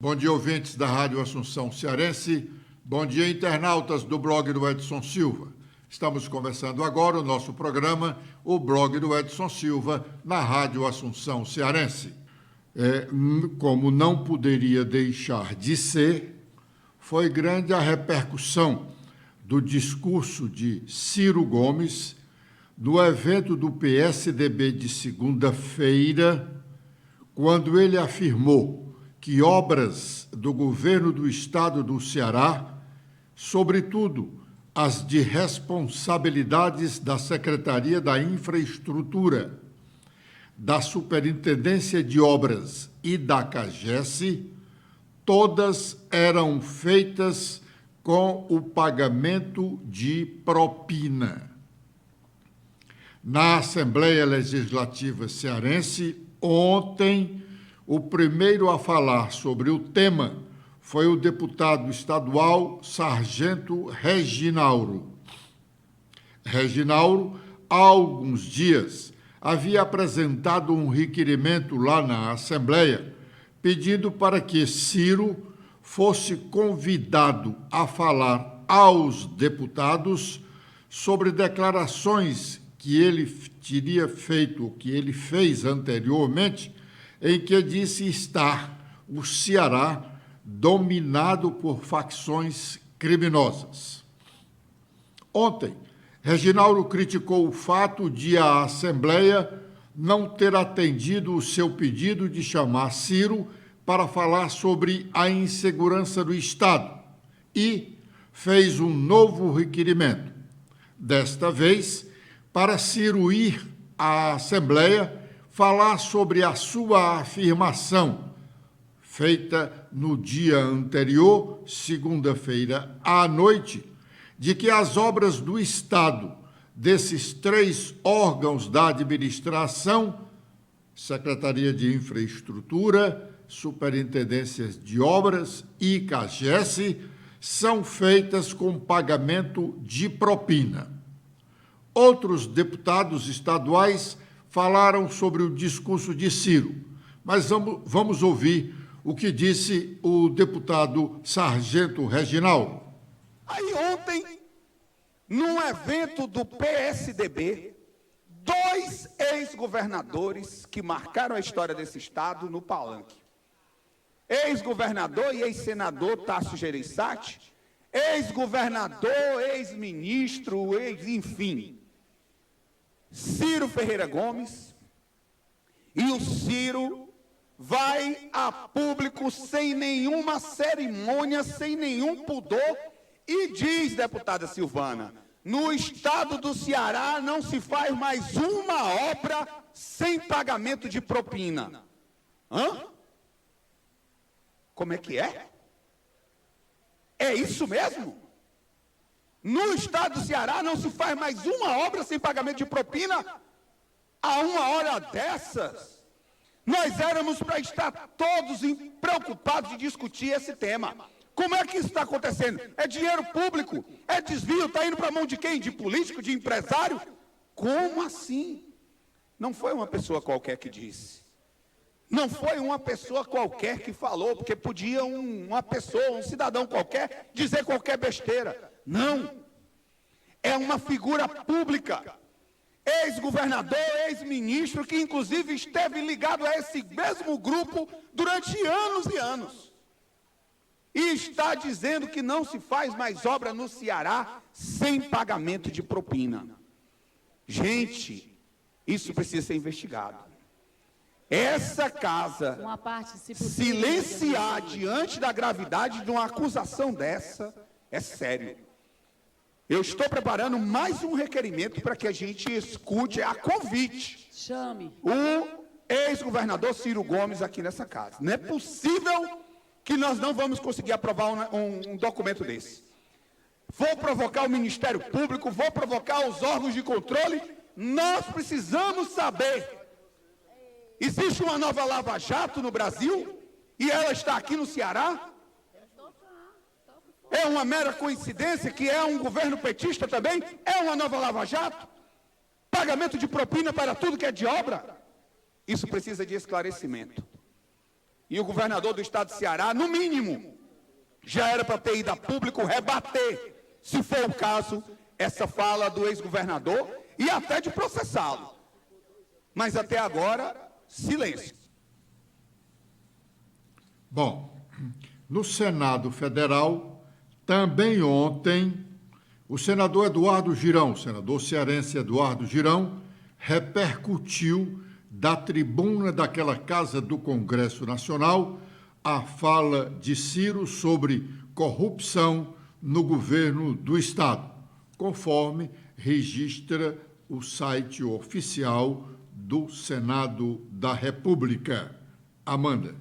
Bom dia, ouvintes da Rádio Assunção Cearense. Bom dia, internautas do blog do Edson Silva. Estamos começando agora o nosso programa, o blog do Edson Silva, na Rádio Assunção Cearense. Como não poderia deixar de ser, foi grande a repercussão do discurso de Ciro Gomes no evento do PSDB de segunda-feira, quando ele afirmou que obras do governo do estado do Ceará, sobretudo as de responsabilidades da Secretaria da Infraestrutura, da Superintendência de Obras e da CAGES, todas eram feitas com o pagamento de propina. Na Assembleia Legislativa Cearense, ontem, o primeiro a falar sobre o tema foi o deputado estadual Sargento Reginauro. Reginauro, há alguns dias, havia apresentado um requerimento lá na Assembleia, pedindo para que Ciro fosse convidado a falar aos deputados sobre declarações que ele teria feito, que ele fez anteriormente, em que disse estar o Ceará dominado por facções criminosas. Ontem, Reginauro criticou o fato de a Assembleia não ter atendido o seu pedido de chamar Ciro para falar sobre a insegurança do Estado e fez um novo requerimento, desta vez para Ciro ir à Assembleia falar sobre a sua afirmação, feita no dia anterior, segunda-feira à noite, de que as obras do Estado, desses três órgãos da administração, Secretaria de Infraestrutura, Superintendências de Obras e CAGES, são feitas com pagamento de propina. Outros deputados estaduais falaram sobre o discurso de Ciro, mas vamos ouvir o que disse o deputado Sargento Reginauro. Aí ontem, num evento do PSDB, dois ex-governadores que marcaram a história desse estado no palanque. Ex-governador e ex-senador Tasso Gereissati, ex-governador, ex-ministro, enfim, Ciro Ferreira Gomes, e o Ciro vai a público sem nenhuma cerimônia, sem nenhum pudor, e diz, deputada Silvana, no estado do Ceará não se faz mais uma obra sem pagamento de propina. Hã? Como é que é? É isso mesmo? No estado do Ceará não se faz mais uma obra sem pagamento de propina? A uma hora dessas, nós éramos para estar todos preocupados de discutir esse tema. Como é que isso está acontecendo? É dinheiro público? É desvio? Está indo para a mão de quem? De político? De empresário? Como assim? Não foi uma pessoa qualquer que disse. Não foi uma pessoa qualquer que falou, porque podia uma pessoa, um cidadão qualquer, dizer qualquer besteira. Não. É uma figura pública. Ex-governador, ex-ministro, que inclusive esteve ligado a esse mesmo grupo durante anos e anos. E está dizendo que não se faz mais obra no Ceará sem pagamento de propina. Gente, isso precisa ser investigado. Essa casa silenciar diante da gravidade de uma acusação dessa é sério. Eu estou preparando mais um requerimento para que a gente escute a convite. Chame o ex-governador Ciro Gomes aqui nessa casa. Não é possível que nós não vamos conseguir aprovar um documento desse. Vou provocar o Ministério Público, vou provocar os órgãos de controle. Nós precisamos saber. Existe uma nova Lava Jato no Brasil e ela está aqui no Ceará? É uma mera coincidência que é um governo petista também? É uma nova Lava Jato? Pagamento de propina para tudo que é de obra? Isso precisa de esclarecimento. E o governador do estado de Ceará, no mínimo, já era para ter ido a público rebater, se for o caso, essa fala do ex-governador e até de processá-lo. Mas até agora, silêncio. Bom, no Senado Federal, também ontem, o senador Eduardo Girão, senador cearense Eduardo Girão, repercutiu da tribuna daquela Casa do Congresso Nacional a fala de Ciro sobre corrupção no governo do Estado, conforme registra o site oficial do Senado da República. Amanda.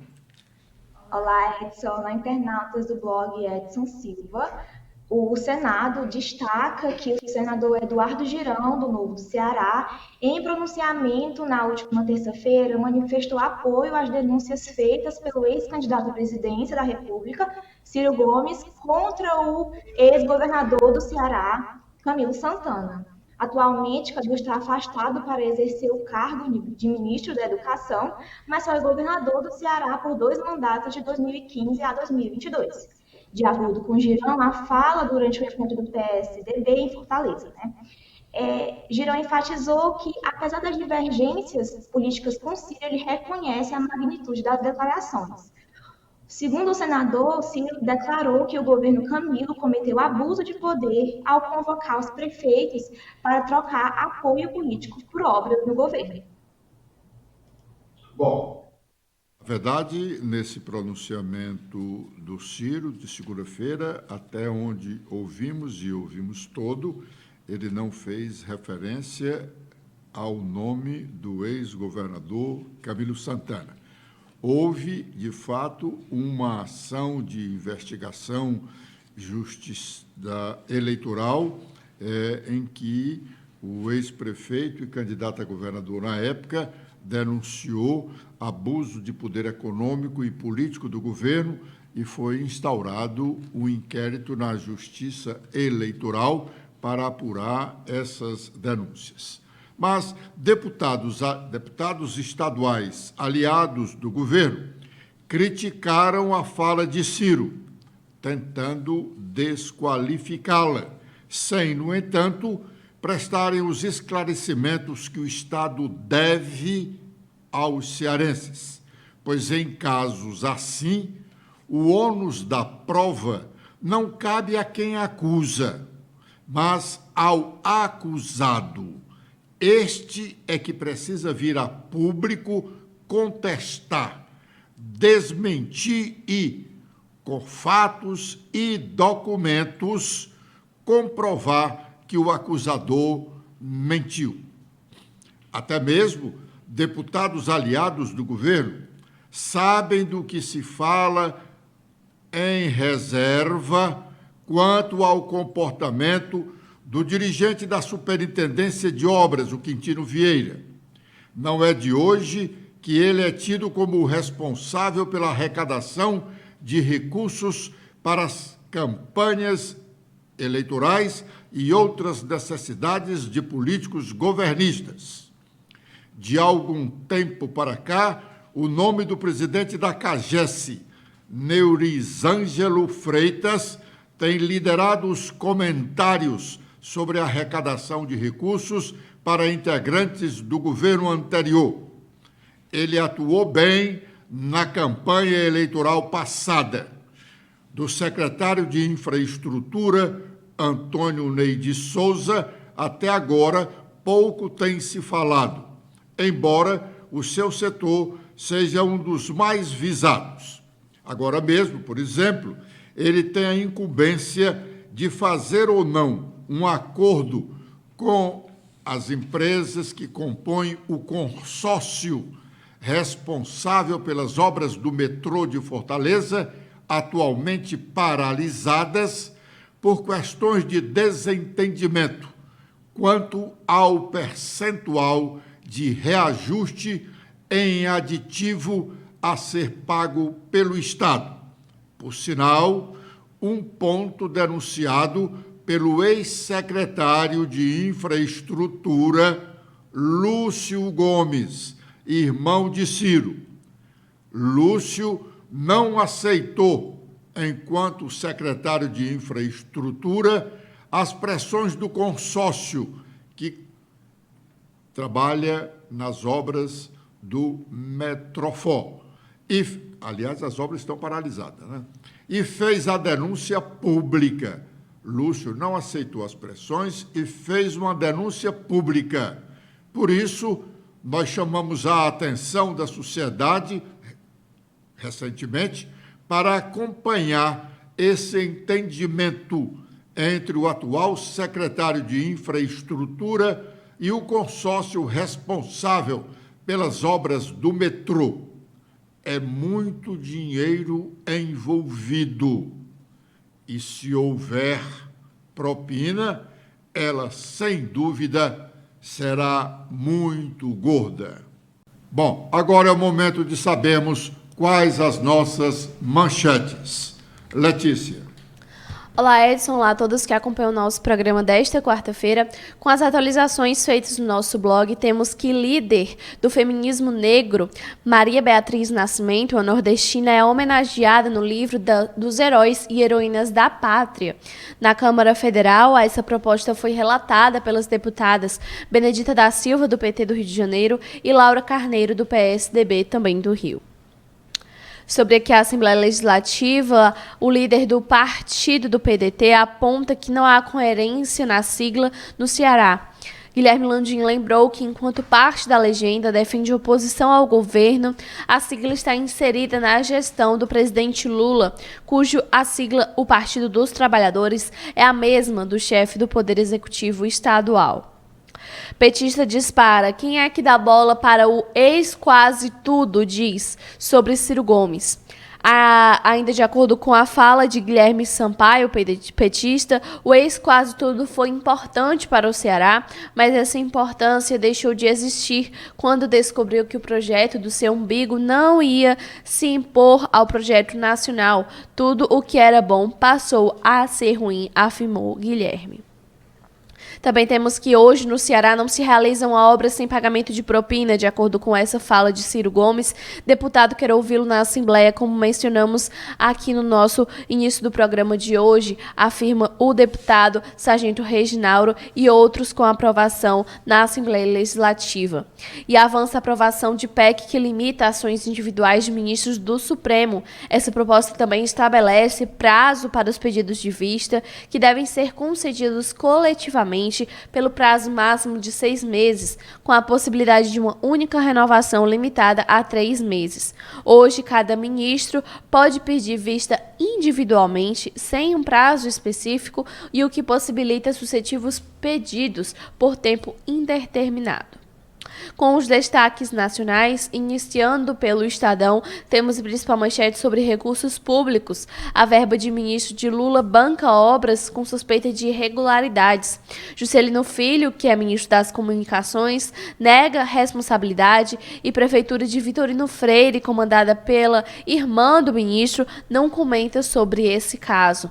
Olá, Edson. Olá, internautas do blog Edson Silva. O Senado destaca que o senador Eduardo Girão, do Novo do Ceará, em pronunciamento na última terça-feira, manifestou apoio às denúncias feitas pelo ex-candidato à presidência da República, Ciro Gomes, contra o ex-governador do Ceará, Camilo Santana. Atualmente, Camilo está afastado para exercer o cargo de ministro da Educação, mas foi governador do Ceará por 2 mandatos de 2015 a 2022. De acordo com Girão, a fala durante o encontro do PSDB em Fortaleza. Girão enfatizou que, apesar das divergências políticas com Ciro, ele reconhece a magnitude das declarações. Segundo o senador, Ciro declarou que o governo Camilo cometeu abuso de poder ao convocar os prefeitos para trocar apoio político por obras no governo. Bom, na verdade, nesse pronunciamento do Ciro, de segunda-feira, até onde ouvimos todo, ele não fez referência ao nome do ex-governador Camilo Santana. Houve, de fato, uma ação de investigação eleitoral em que o ex-prefeito e candidato a governador na época denunciou abuso de poder econômico e político do governo e foi instaurado um inquérito na Justiça Eleitoral para apurar essas denúncias. Mas deputados estaduais aliados do governo criticaram a fala de Ciro, tentando desqualificá-la, sem, no entanto, prestarem os esclarecimentos que o Estado deve aos cearenses, pois em casos assim, o ônus da prova não cabe a quem acusa, mas ao acusado. Este é que precisa vir a público contestar, desmentir e, com fatos e documentos, comprovar que o acusador mentiu. Até mesmo deputados aliados do governo sabem do que se fala em reserva quanto ao comportamento do dirigente da Superintendência de Obras, o Quintino Vieira. Não é de hoje que ele é tido como o responsável pela arrecadação de recursos para as campanhas eleitorais e outras necessidades de políticos governistas. De algum tempo para cá, o nome do presidente da CAGES, Neurizângelo Freitas, tem liderado os comentários sobre a arrecadação de recursos para integrantes do governo anterior. Ele atuou bem na campanha eleitoral passada. Do secretário de Infraestrutura, Antônio Ney de Souza, até agora pouco tem se falado, embora o seu setor seja um dos mais visados. Agora mesmo, por exemplo, ele tem a incumbência de fazer ou não um acordo com as empresas que compõem o consórcio responsável pelas obras do metrô de Fortaleza, atualmente paralisadas por questões de desentendimento quanto ao percentual de reajuste em aditivo a ser pago pelo Estado. Por sinal, um ponto denunciado pelo ex-secretário de Infraestrutura, Lúcio Gomes, irmão de Ciro. Lúcio não aceitou, enquanto secretário de Infraestrutura, as pressões do consórcio que trabalha nas obras do Metrofó. Aliás, as obras estão paralisadas, né? E fez a denúncia pública. Lúcio não aceitou as pressões e fez uma denúncia pública. Por isso, nós chamamos a atenção da sociedade, recentemente, para acompanhar esse entendimento entre o atual secretário de Infraestrutura e o consórcio responsável pelas obras do metrô. É muito dinheiro envolvido. E se houver propina, ela, sem dúvida, será muito gorda. Bom, agora é o momento de sabermos quais as nossas manchetes. Letícia. Olá, Edson. Olá a todos que acompanham o nosso programa desta quarta-feira. Com as atualizações feitas no nosso blog, temos que líder do feminismo negro, Maria Beatriz Nascimento, uma nordestina, é homenageada no livro dos heróis e heroínas da pátria. Na Câmara Federal, essa proposta foi relatada pelas deputadas Benedita da Silva, do PT do Rio de Janeiro, e Laura Carneiro, do PSDB, também do Rio. Sobre aqui a Assembleia Legislativa, o líder do partido do PDT aponta que não há coerência na sigla no Ceará. Guilherme Landim lembrou que, enquanto parte da legenda defende oposição ao governo, a sigla está inserida na gestão do presidente Lula, cujo a sigla, o Partido dos Trabalhadores, é a mesma do chefe do Poder Executivo Estadual. Petista dispara: quem é que dá bola para o ex-quase tudo, diz sobre Ciro Gomes. Ainda de acordo com a fala de Guilherme Sampaio, petista, o ex-quase tudo foi importante para o Ceará, mas essa importância deixou de existir quando descobriu que o projeto do seu umbigo não ia se impor ao projeto nacional. Tudo o que era bom passou a ser ruim, afirmou Guilherme. Também temos que hoje no Ceará não se realizam obras sem pagamento de propina, de acordo com essa fala de Ciro Gomes. Deputado, quero ouvi-lo na Assembleia, como mencionamos aqui no nosso início do programa de hoje, afirma o deputado Sargento Reginauro e outros com aprovação na Assembleia Legislativa. E avança a aprovação de PEC que limita ações individuais de ministros do Supremo. Essa proposta também estabelece prazo para os pedidos de vista, que devem ser concedidos coletivamente pelo prazo máximo de 6 meses, com a possibilidade de uma única renovação limitada a 3 meses. Hoje, cada ministro pode pedir vista individualmente, sem um prazo específico, e o que possibilita sucessivos pedidos por tempo indeterminado. Com os destaques nacionais, iniciando pelo Estadão, temos a principal manchete sobre recursos públicos. A verba de ministro de Lula banca obras com suspeita de irregularidades. Juscelino Filho, que é ministro das Comunicações, nega responsabilidade e Prefeitura de Vitorino Freire, comandada pela irmã do ministro, não comenta sobre esse caso.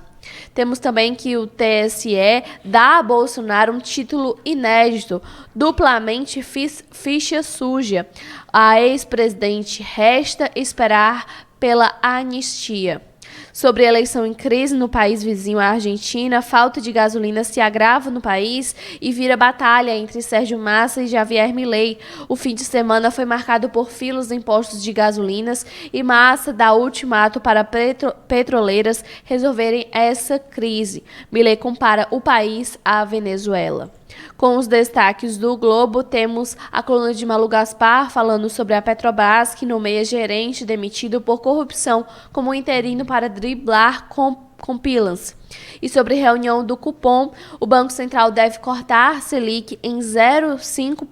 Temos também que o TSE dá a Bolsonaro um título inédito, duplamente ficha suja. A ex-presidente resta esperar pela anistia. Sobre a eleição em crise no país vizinho à Argentina, a falta de gasolina se agrava no país e vira batalha entre Sérgio Massa e Javier Milei. O fim de semana foi marcado por filas em postos de gasolinas e Massa dá ultimato para petroleiras resolverem essa crise. Milei compara o país à Venezuela. Com os destaques do Globo, temos a coluna de Malu Gaspar falando sobre a Petrobras, que nomeia gerente demitido por corrupção como interino para driblar compliance. E sobre reunião do cupom, o Banco Central deve cortar Selic em 0,5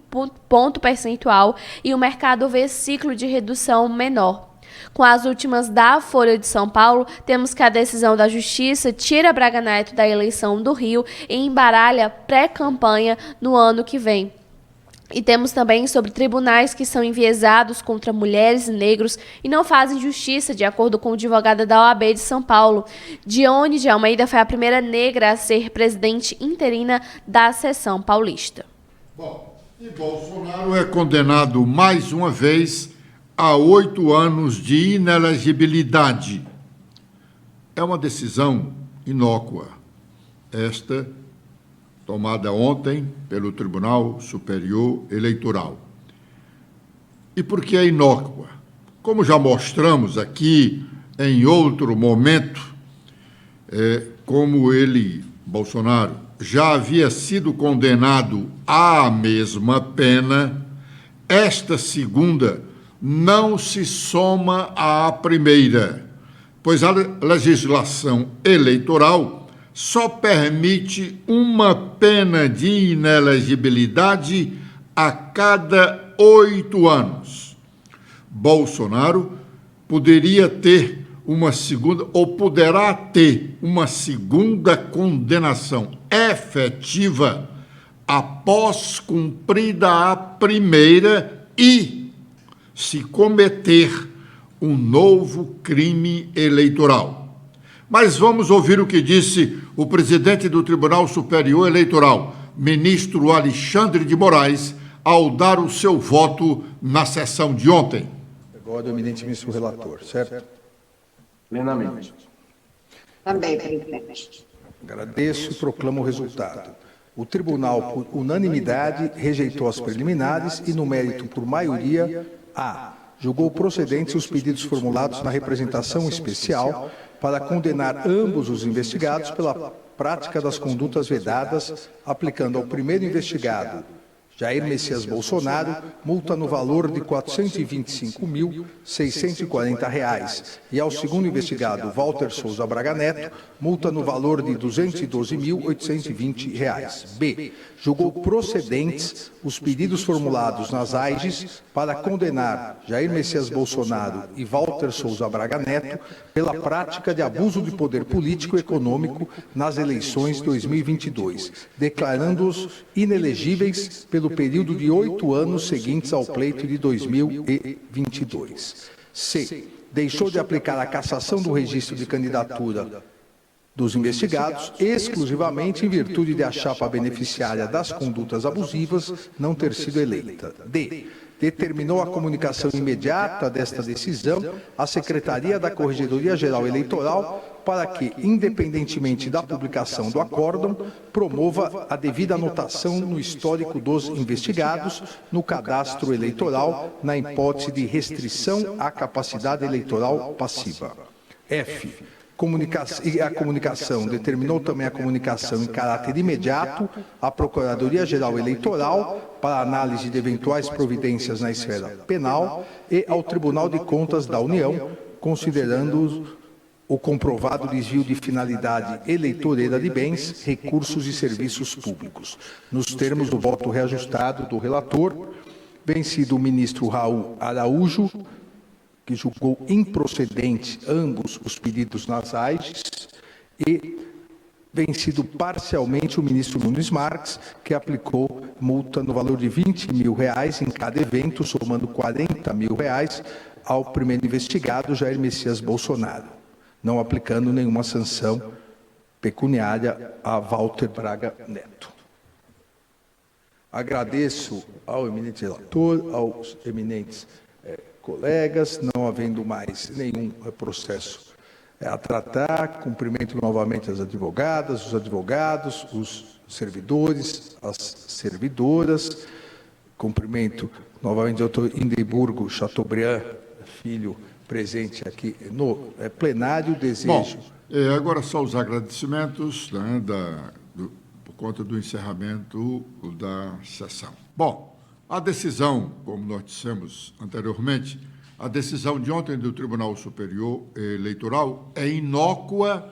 ponto percentual e o mercado vê ciclo de redução menor. Com as últimas da Folha de São Paulo, temos que a decisão da Justiça tira Braga Neto da eleição do Rio e embaralha pré-campanha no ano que vem. E temos também sobre tribunais que são enviesados contra mulheres e negros e não fazem justiça, de acordo com o advogado da OAB de São Paulo. Dione de Almeida foi a primeira negra a ser presidente interina da seção paulista. Bom, e Bolsonaro é condenado mais uma vez a 8 anos de inelegibilidade. É uma decisão inócua, esta tomada ontem pelo Tribunal Superior Eleitoral. E por que é inócua? Como já mostramos aqui em outro momento, como ele, Bolsonaro, já havia sido condenado à mesma pena, esta segunda não se soma à primeira, pois a legislação eleitoral só permite uma pena de inelegibilidade a cada 8 anos. Bolsonaro poderia ter uma segunda, ou poderá ter uma segunda condenação efetiva após cumprida a primeira e se cometer um novo crime eleitoral. Mas vamos ouvir o que disse o presidente do Tribunal Superior Eleitoral, ministro Alexandre de Moraes, ao dar o seu voto na sessão de ontem. Agora, o eminente ministro relator, certo? Plenamente. Também, presidente. Agradeço e proclamo o resultado. O tribunal, por unanimidade, rejeitou as preliminares e, no mérito por maioria, julgou procedentes os pedidos formulados na representação especial para condenar ambos os investigados pela prática das condutas vedadas, aplicando ao primeiro investigado, Jair Messias Bolsonaro, multa no valor de R$ 425.640 e ao segundo investigado, Walter Souza Braga Neto, multa no valor de R$ 212.820. B. Julgou procedentes os pedidos formulados nas AIGES para condenar Jair Messias Bolsonaro e Walter Souza Braga Neto pela prática de abuso de poder político e econômico nas eleições de 2022, declarando-os inelegíveis pelo período de 8 anos seguintes ao pleito de 2022. C. Deixou de aplicar a cassação do registro de candidatura dos investigados, exclusivamente em virtude de a chapa beneficiária das condutas abusivas não ter sido eleita. D. Determinou a comunicação imediata desta decisão à Secretaria da Corregedoria Geral Eleitoral para que, independentemente da publicação do acórdão, promova a devida anotação no histórico dos investigados, no cadastro eleitoral, na hipótese de restrição à capacidade eleitoral passiva. F. Determinou também a comunicação em caráter imediato à Procuradoria-Geral Eleitoral para análise de eventuais providências na esfera penal e ao Tribunal de Contas da União, considerando o comprovado desvio de finalidade eleitoreira de bens, recursos e serviços públicos. Nos termos do voto reajustado do relator, vencido o ministro Raul Araújo, que julgou improcedente ambos os pedidos nas AIGES, e vencido parcialmente o ministro Nunes Marques, que aplicou multa no valor de R$ 20.000 em cada evento, somando R$ 40.000 ao primeiro investigado, Jair Messias Bolsonaro, não aplicando nenhuma sanção pecuniária a Walter Braga Neto. Agradeço ao eminente relator, aos eminentes colegas, não havendo mais nenhum processo a tratar, cumprimento novamente as advogadas, os advogados, os servidores, as servidoras, cumprimento novamente o doutor Hindenburgo Chateaubriand, filho, presente aqui no plenário, desejo... Bom, agora só os agradecimentos, né, por conta do encerramento da sessão. Bom, a decisão, como nós dissemos anteriormente, a decisão de ontem do Tribunal Superior Eleitoral é inócua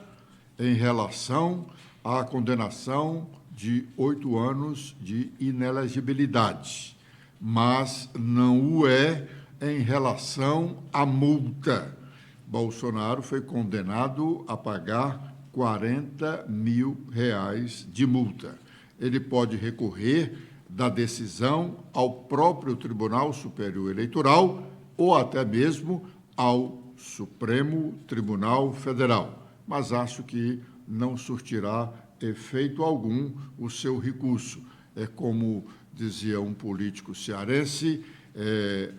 em relação à condenação de 8 anos de inelegibilidade, mas não o é em relação à multa. Bolsonaro foi condenado a pagar R$ 40.000 de multa. Ele pode recorrer da decisão ao próprio Tribunal Superior Eleitoral ou até mesmo ao Supremo Tribunal Federal. Mas acho que não surtirá efeito algum o seu recurso. É como dizia um político cearense,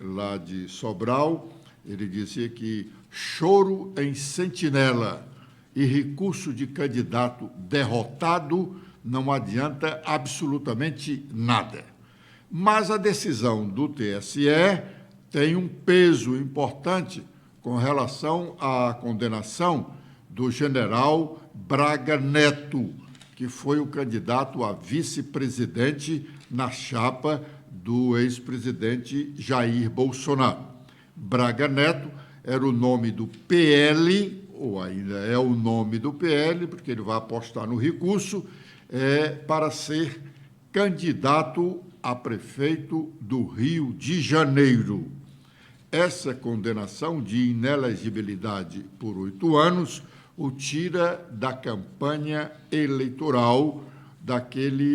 lá de Sobral, ele dizia que choro em sentinela e recurso de candidato derrotado não adianta absolutamente nada. Mas a decisão do TSE tem um peso importante com relação à condenação do general Braga Neto, que foi o candidato a vice-presidente na chapa do ex-presidente Jair Bolsonaro. Braga Neto era o nome do PL, ou ainda é o nome do PL, porque ele vai apostar no recurso, para ser candidato a prefeito do Rio de Janeiro. Essa condenação de inelegibilidade por 8 anos o tira da campanha eleitoral daquela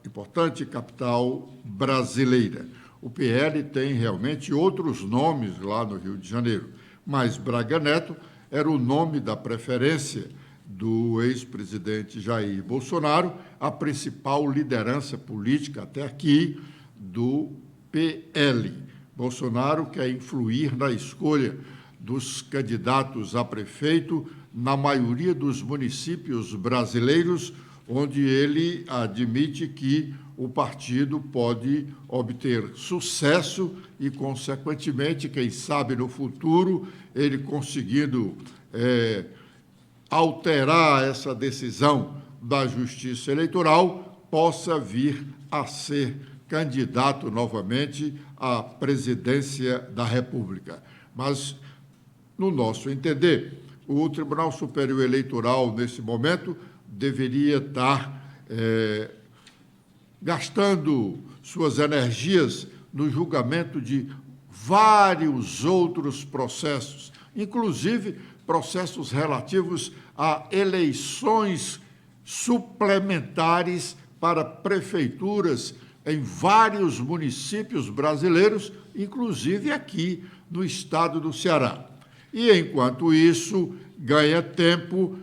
importante capital brasileira. O PL tem realmente outros nomes lá no Rio de Janeiro, mas Braga Neto era o nome da preferência do ex-presidente Jair Bolsonaro, a principal liderança política até aqui do PL. Bolsonaro quer influir na escolha dos candidatos a prefeito na maioria dos municípios brasileiros, onde ele admite que o partido pode obter sucesso e, consequentemente, quem sabe no futuro, ele conseguindo alterar essa decisão da Justiça Eleitoral, possa vir a ser candidato novamente à presidência da República. Mas, no nosso entender, o Tribunal Superior Eleitoral, nesse momento, deveria estar gastando suas energias no julgamento de vários outros processos, inclusive processos relativos a eleições suplementares para prefeituras em vários municípios brasileiros, inclusive aqui no estado do Ceará. E, enquanto isso, ganham tempo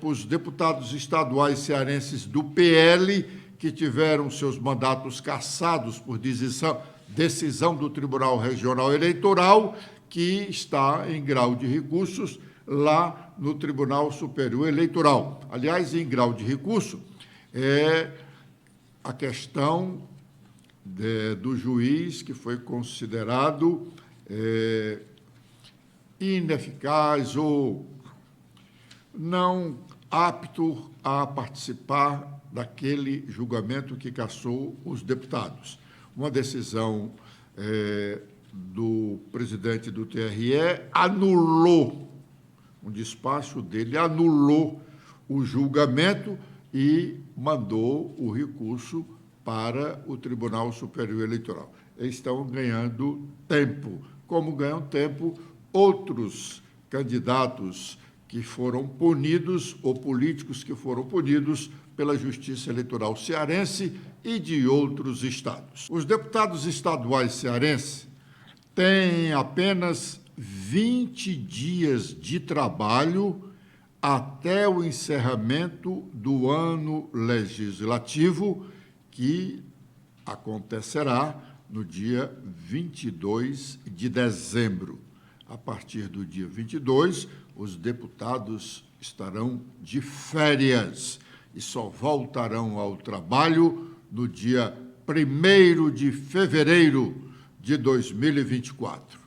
os deputados estaduais cearenses do PL, que tiveram seus mandatos cassados por decisão do Tribunal Regional Eleitoral, que está em grau de recursos lá no Tribunal Superior Eleitoral. Aliás, em grau de recurso, a questão do juiz que foi considerado ineficaz ou não apto a participar daquele julgamento que cassou os deputados. Uma decisão do presidente do TRE anulou, um despacho dele anulou o julgamento e mandou o recurso para o Tribunal Superior Eleitoral. Eles estão ganhando tempo, como ganham tempo outros candidatos que foram punidos, ou políticos que foram punidos pela Justiça Eleitoral cearense e de outros estados. Os deputados estaduais cearenses têm apenas 20 dias de trabalho até o encerramento do ano legislativo, que acontecerá no dia 22 de dezembro. A partir do dia 22, os deputados estarão de férias e só voltarão ao trabalho no dia 1º de fevereiro de 2024.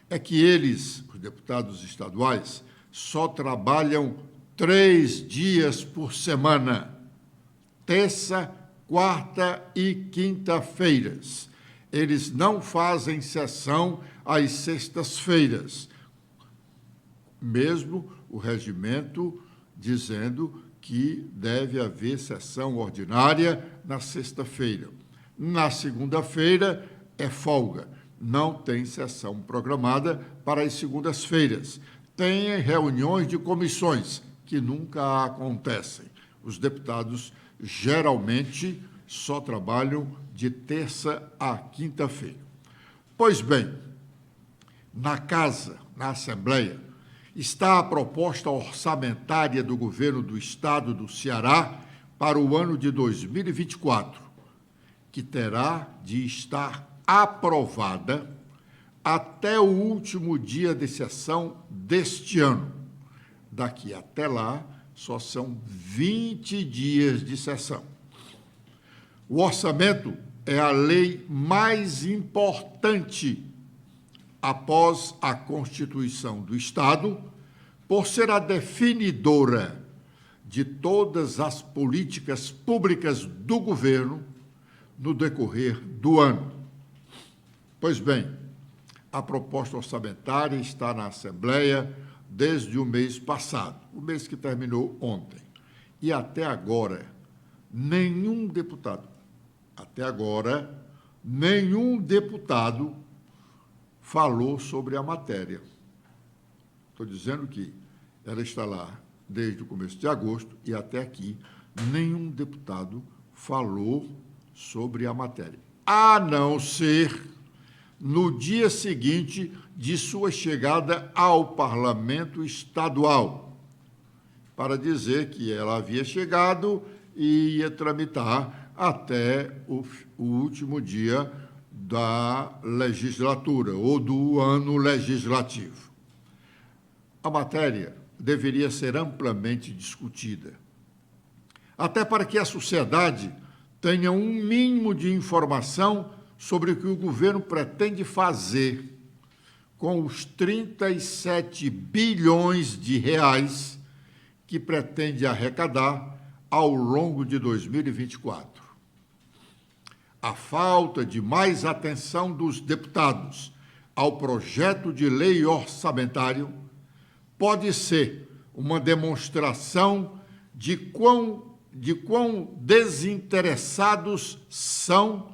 É que eles, os deputados estaduais, só trabalham 3 dias por semana, terça, quarta e quinta-feiras. Eles não fazem sessão às sextas-feiras, mesmo o regimento dizendo que deve haver sessão ordinária na sexta-feira. Na segunda-feira é folga, não tem sessão programada para as segundas-feiras. Tem reuniões de comissões, que nunca acontecem. Os deputados geralmente só trabalham de terça a quinta-feira. Pois bem, na Casa, na Assembleia, está a proposta orçamentária do governo do Estado do Ceará para o ano de 2024. que terá de estar aprovada até o último dia de sessão deste ano. Daqui até lá, só são 20 dias de sessão. O orçamento é a lei mais importante após a Constituição do Estado, por ser a definidora de todas as políticas públicas do governo no decorrer do ano. Pois bem, a proposta orçamentária está na Assembleia desde o mês passado, o mês que terminou ontem. E até agora, nenhum deputado falou sobre a matéria. Estou dizendo que ela está lá desde o começo de agosto e até aqui nenhum deputado falou sobre a matéria, a não ser no dia seguinte de sua chegada ao Parlamento Estadual, para dizer que ela havia chegado e ia tramitar até o último dia da legislatura ou do ano legislativo. A matéria deveria ser amplamente discutida, até para que a sociedade tenha um mínimo de informação sobre o que o governo pretende fazer com os 37 bilhões de reais que pretende arrecadar ao longo de 2024. A falta de mais atenção dos deputados ao projeto de lei orçamentário pode ser uma demonstração de quão desinteressados são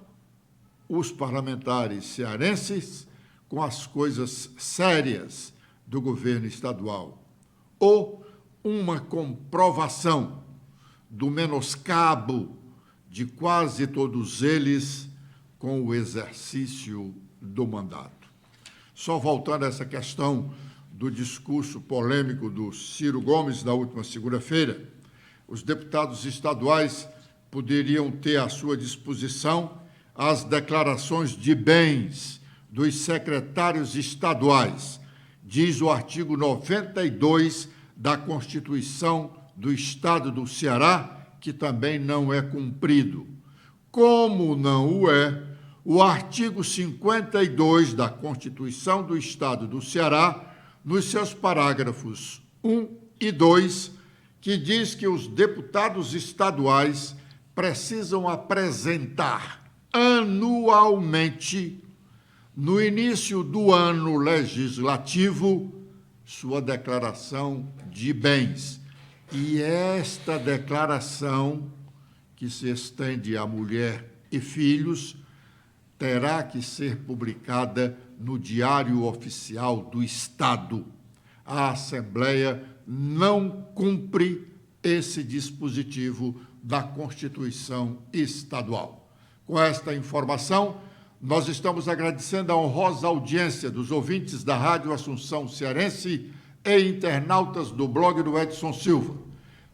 os parlamentares cearenses com as coisas sérias do governo estadual, ou uma comprovação do menoscabo de quase todos eles com o exercício do mandato. Só voltando a essa questão do discurso polêmico do Ciro Gomes na última segunda-feira, os deputados estaduais poderiam ter à sua disposição as declarações de bens dos secretários estaduais, diz o artigo 92 da Constituição do Estado do Ceará, que também não é cumprido. Como não o é o artigo 52 da Constituição do Estado do Ceará, nos seus parágrafos 1 e 2, que diz que os deputados estaduais precisam apresentar anualmente, no início do ano legislativo, sua declaração de bens. E esta declaração, que se estende à mulher e filhos, terá que ser publicada no Diário Oficial do Estado. A Assembleia não cumpre esse dispositivo da Constituição Estadual. Com esta informação, nós estamos agradecendo a honrosa audiência dos ouvintes da Rádio Assunção Cearense e internautas do blog do Edson Silva,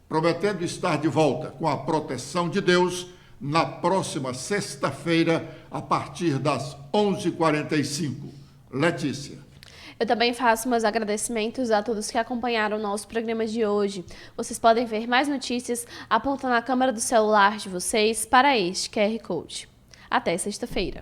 prometendo estar de volta com a proteção de Deus na próxima sexta-feira, a partir das 11h45. Letícia. Eu também faço meus agradecimentos a todos que acompanharam o nosso programa de hoje. Vocês podem ver mais notícias apontando a câmera do celular de vocês para este QR Code. Até sexta-feira.